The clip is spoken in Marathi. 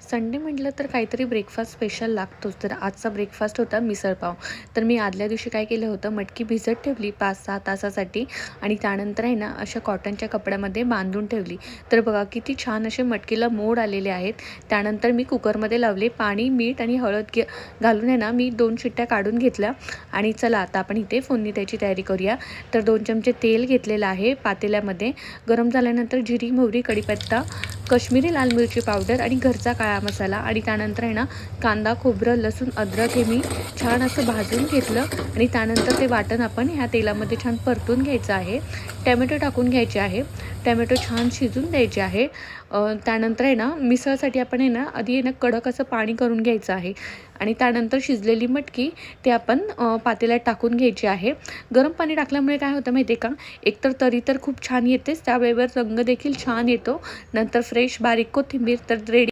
संडे म्हटलं तर काहीतरी ब्रेकफास्ट स्पेशल लागतोच. तर आजचा ब्रेकफास्ट होता मिसळपाव. तर मी आदल्या दिवशी काय केलं होतं, मटकी भिजत ठेवली 5-6 तासासाठी आणि त्यानंतर आहे ना अशा कॉटनच्या कपड्यामध्ये बांधून ठेवली. तर बघा किती छान असे मटकीला मोड आलेले आहेत. त्यानंतर मी कुकरमध्ये लावले, पाणी, मीठ आणि हळद घालून आहे ना मी 2 शिट्ट्या काढून घेतल्या. आणि चला आता आपण इथे फोडणी द्यायची तयारी करूया. तर 2 चमचे तेल घेतलेलं आहे पातेल्यामध्ये. गरम झाल्यानंतर जिरी, मोहरी, कढीपत्ता, काश्मीरी लाल मिरची पावडर आणि घरचा काळा मसाला आणि त्यानंतर आहे ना कांदा, खोबरं, लसूण, अद्रक हे मी छान असं भाजून घेतलं आणि त्यानंतर ते वाटण आपण ह्या तेलामध्ये छान परतून घ्यायचं आहे. टॅमॅटो टाकून घ्यायचे आहे. टॅमॅटो छान शिजून द्यायचे आहे. त्यानंतर आहे ना मिसळसाठी आपण आहे ना आधी आहे ना कडक असं पाणी करून घ्यायचं आहे आणि त्यानंतर शिजलेली मटकी ते आपण पातेल्यात टाकून घ्यायची आहे. गरम पाणी टाकल्यामुळे काय होतं माहिती आहे का, एकतर तरी तर खूप छान येतेच, त्यावेळेवर रंग देखील छान येतो. नंतर फ्रेश बारीक कोथिंबीर तर रेडी.